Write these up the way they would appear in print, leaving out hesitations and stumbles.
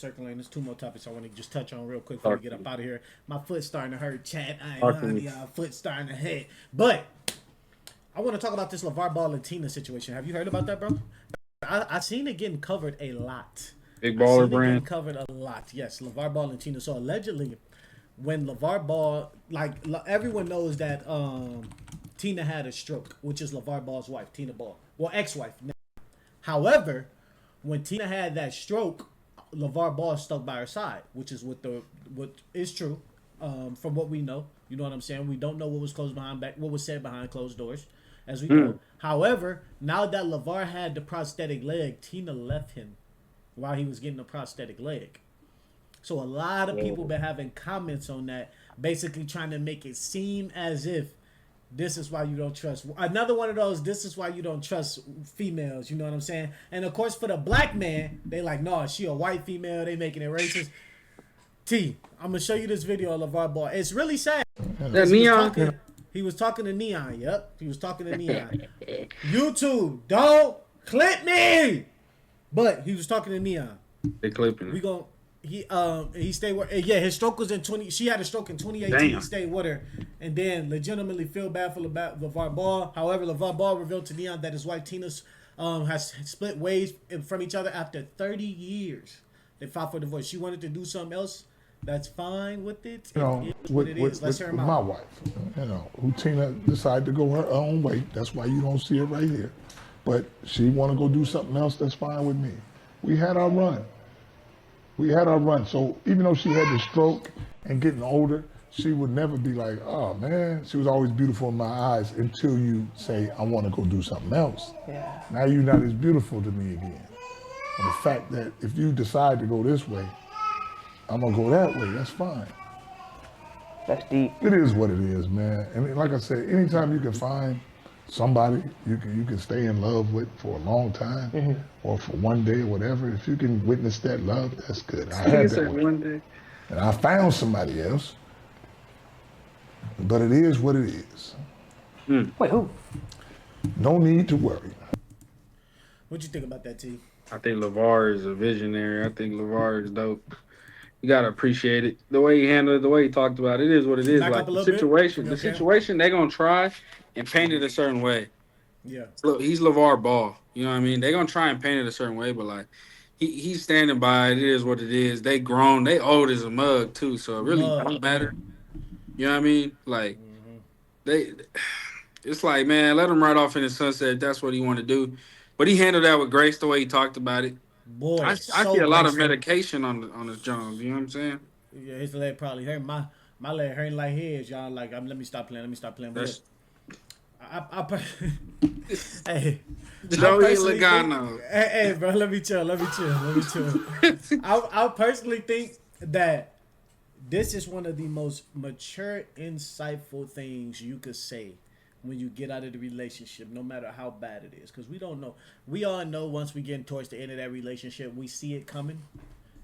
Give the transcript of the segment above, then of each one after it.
circling. There's two more topics I want to just touch on real quick before we get up out of here. My foot's starting to hurt, chat. I ain't lying, y'all. Foot's starting to hurt. But I want to talk about this LaVar Ball and Tina situation. Have you heard about that, bro? I seen it getting covered a lot. Big baller brand. Getting covered a lot. Yes, LaVar Ball and Tina. So allegedly, when LaVar Ball, like everyone knows that Tina had a stroke, which is LaVar Ball's wife, Tina Ball. Well, ex-wife. However, when Tina had that stroke, LaVar Ball stuck by her side, which is what is true, from what we know. You know what I'm saying? We don't know what was said behind closed doors, as we know. However, now that LaVar had the prosthetic leg, Tina left him while he was getting the prosthetic leg. So a lot of people been having comments on that, basically trying to make it seem as if this is why you don't trust. Another one of those, this is why you don't trust females, you know what I'm saying? And of course, for the black man, they like, no, she a white female, they making it racist. T, I'm going to show you this video of LaVar Ball. It's really sad. That Neon? He was talking to Neon, yep. He was talking to Neon. YouTube, don't clip me! But he was talking to Neon. They clipping we gon' he stayed with his stroke was in 20. She had a stroke in 2018. Damn. He stayed with her, and then legitimately feel bad for LaVar Ball. However, LaVar Ball revealed to Neon that his wife Tina has split ways from each other after 30 years. They filed for divorce. She wanted to do something else. That's fine with it. You know, with my wife, you know, who Tina decided to go her own way. That's why you don't see it right here. But she want to go do something else. That's fine with me. We had our run. So even though she had the stroke and getting older, she would never be like, oh man, she was always beautiful in my eyes until you say, I want to go do something else. Yeah. Now you're not as beautiful to me again. And the fact that if you decide to go this way, I'm gonna go that way, that's fine. That's deep. It is what it is, man. And like I said, anytime you can find somebody you can stay in love with for a long time, or for one day or whatever, if you can witness that love, that's good. I had that one day. And I found somebody else, but it is what it is. Wait, who? No need to worry. What you think about that, T? I think LaVar is a visionary. I think LaVar is dope. You gotta appreciate it. The way he handled it, the way he talked about it, it is what it is. Back like the situation they're gonna try and paint it a certain way. Yeah. Look, he's LaVar Ball. You know what I mean? They're gonna try and paint it a certain way, but like he's standing by it. It is what it is. They grown, they old as a mug too, so it really don't matter. You know what I mean? Like it's like, man, let him ride off in the sunset if that's what he want to do. But he handled that with grace the way he talked about it. Boy, I see a lot of medication on this Jones. You know what I'm saying? Yeah, his leg probably hurt. My leg hurting like his, y'all. Like, let me stop playing. Hey, Joey Logano. Hey, bro, let me chill. I personally think that this is one of the most mature, insightful things you could say when you get out of the relationship, no matter how bad it is. Because we don't know. We all know once we get towards the end of that relationship, we see it coming,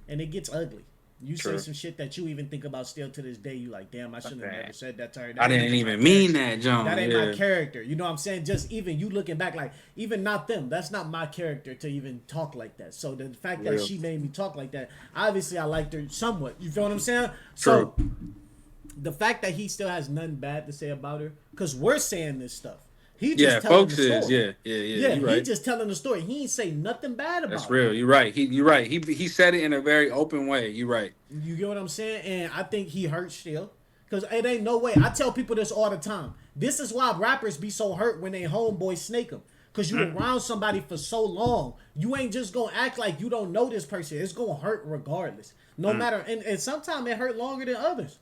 and it gets ugly. You say some shit that you even think about still to this day. You like, damn, I shouldn't have never said that to her. I didn't even mean that, John. That ain't my character. You know what I'm saying? Just even you looking back, like, even not them. That's not my character to even talk like that. So the fact that she made me talk like that, obviously I liked her somewhat. You feel what I'm saying? So the fact that he still has nothing bad to say about her, because we're saying this stuff. He just telling the story. Yeah. He just telling the story. He ain't say nothing bad about That's real. You're right. You're right. He said it in a very open way. You're right. You get what I'm saying? And I think he hurt still. Because it ain't no way. I tell people this all the time. This is why rappers be so hurt when they homeboys snake them. Because you around somebody for so long. You ain't just going to act like you don't know this person. It's going to hurt regardless. No matter. And sometimes it hurt longer than others.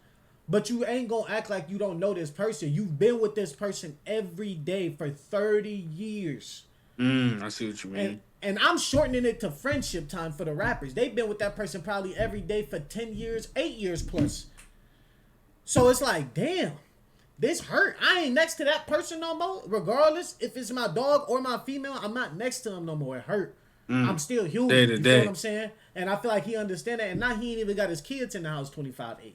But you ain't going to act like you don't know this person. You've been with this person every day for 30 years. I see what you mean. And I'm shortening it to friendship time for the rappers. They've been with that person probably every day for 10 years, 8 years plus. So it's like, damn, this hurt. I ain't next to that person no more. Regardless if it's my dog or my female, I'm not next to him no more. It hurt. I'm still human. Day to you day. know what I'm saying? And I feel like he understand that. And now he ain't even got his kids in the house 25-8.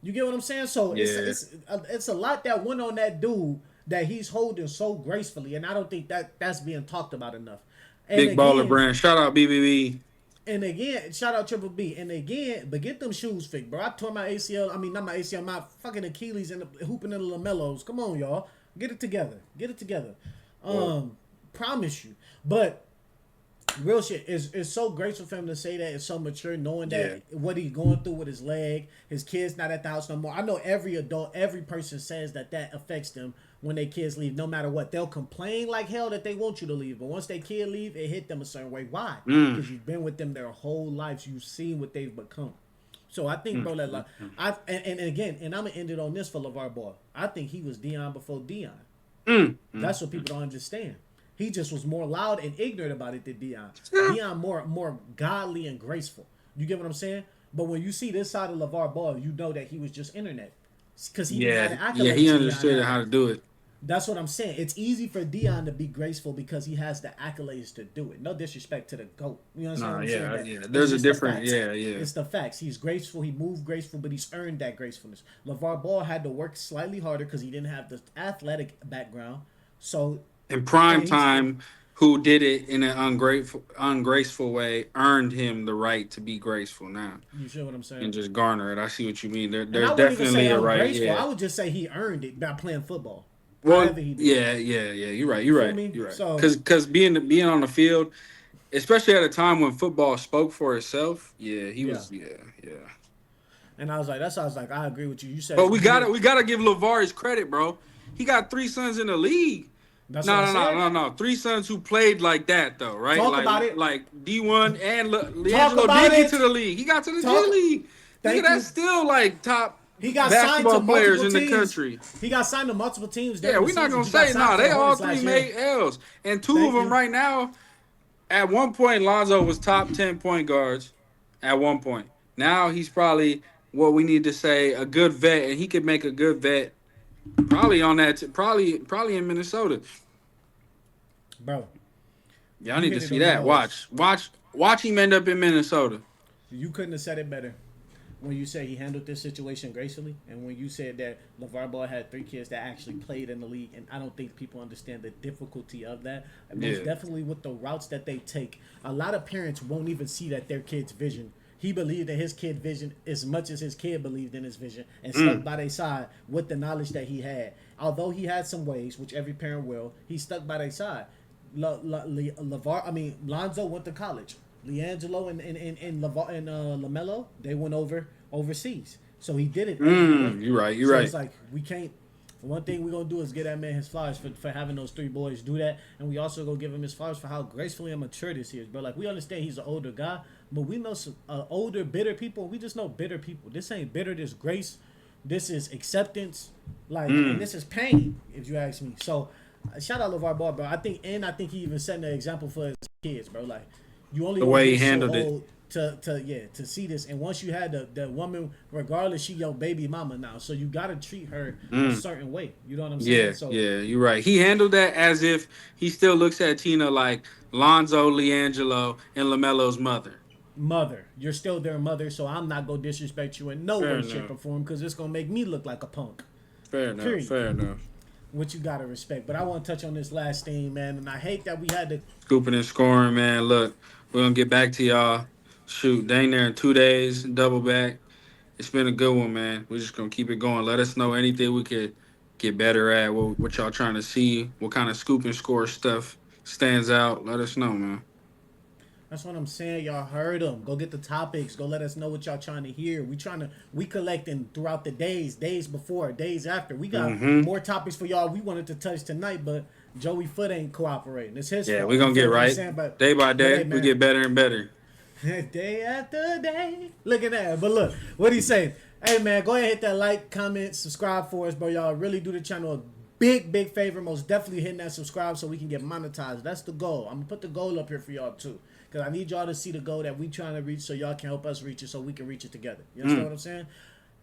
You get what I'm saying? So it's a lot that went on that dude that he's holding so gracefully, and I don't think that's being talked about enough. And Big baller brand. Shout out BBB. And again, shout out Triple B. And again, but get them shoes fixed, bro. I tore my ACL. I mean, not my ACL, my fucking Achilles and hooping in the lamellos. Come on, y'all. Get it together. Get it together. Promise you. But real shit, it's so grateful for him to say that. It's so mature, knowing that what he's going through with his leg, his kid's not at the house no more. I know every adult, every person says that affects them when their kids leave, no matter what. They'll complain like hell that they want you to leave, but once their kid leave, it hit them a certain way. Why? Because you've been with them their whole lives. You've seen what they've become. So I think, bro, that and again, and I'm gonna end it on this for LaVar Ball. I think he was Dion before Dion. That's what people don't understand. He just was more loud and ignorant about it than Dion. Dion more godly and graceful. You get what I'm saying? But when you see this side of LaVar Ball, you know that he was just internet. Because he didn't have the accolades. He understood how to do it. That's what I'm saying. It's easy for Dion to be graceful because he has the accolades to do it. No disrespect to the GOAT. You know what I'm saying? Yeah. There's a different, It's the facts. He's graceful. He moved graceful, but he's earned that gracefulness. LaVar Ball had to work slightly harder because he didn't have the athletic background. So in prime time, who did it in an ungraceful way earned him the right to be graceful now. You see what I'm saying? And just garner it. I see what you mean. There's definitely a right. Yeah. I would just say he earned it by playing football. Well, yeah. You're right. You're right. So, because being on the field, especially at a time when football spoke for itself, he was. And I was like, I agree with you. You said, but we gotta give LaVar his credit, bro. He got 3 sons in the league. No. 3 sons who played like that, though, right? Talk about it. Like D1 and LiAngelo did get to the league. He got to the G League. That's still like top. He got basketball signed to players in teams. The country. He got signed to multiple teams. Yeah, we're not gonna say no. They all 3 made L's, and 2 of them right now. At one point, Lonzo was top 10 point guards. At one point, now he's probably what we need to say a good vet, and he could make a good vet. Probably on that. Probably in Minnesota. Bro, y'all need to see that. Watch him end up in Minnesota. You couldn't have said it better. When you say he handled this situation gracefully, and when you said that LaVar Ball had 3 kids that actually played in the league, and I don't think people understand the difficulty of that. Most definitely with the routes that they take, a lot of parents won't even see that their kid's vision. He believed in his kid vision as much as his kid believed in his vision, and stuck by their side with the knowledge that he had. Although he had some ways, which every parent will, he stuck by their side. Lonzo went to college. LiAngelo and LaVar and LaMelo, they went overseas. So he did it. You're right. It's like we can't. One thing we're gonna do is get that man his flowers for having those 3 boys do that, and we also gonna give him his flowers for how gracefully and mature this is, bro. Like, we understand he's an older guy, but we know some older bitter people. We just know bitter people. This ain't bitter. This grace. This is acceptance. Like, and this is pain, if you ask me. So, shout out LaVar Ball, bro. I think he even set an example for his kids, bro. Like, you only the way he handled it. To see this, and once you had the woman, regardless, she your baby mama now, so you gotta treat her a certain way. You know what I'm saying? You're right. He handled that as if he still looks at Tina like Lonzo, LiAngelo, and LaMelo's mother. You're still their mother, so I'm not gonna disrespect you in no way, shape, or form, because it's gonna make me look like a punk. Fair enough. Which you gotta respect. But I want to touch on this last thing, man, and I hate that we had to scooping and scoring, man. Look, we're gonna get back to y'all. Shoot, dang there in 2 days, double back. It's been a good one, man. We're just going to keep it going. Let us know anything we could get better at, what y'all trying to see, what kind of scoop and score stuff stands out. Let us know, man. That's what I'm saying. Y'all heard them. Go get the topics. Go let us know what y'all trying to hear. We collecting throughout the days before, days after. We got more topics for y'all we wanted to touch tonight, but Joey Foot ain't cooperating. It's his fault. We're going to get right. Day by day, we get better and better. Day after day. Look at that. But look, what he say? Hey, man, go ahead and hit that like, comment, subscribe for us, bro. Y'all really do the channel a big favor. Most definitely hitting that subscribe so we can get monetized. That's the goal. I'm going to put the goal up here for y'all, too. Because I need y'all to see the goal that we trying to reach so y'all can help us reach it so we can reach it together. You understand what I'm saying?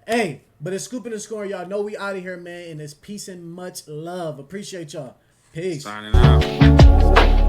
Hey, but it's scooping and scoring. Y'all know we out of here, man. And it's peace and much love. Appreciate y'all. Peace. Signing out.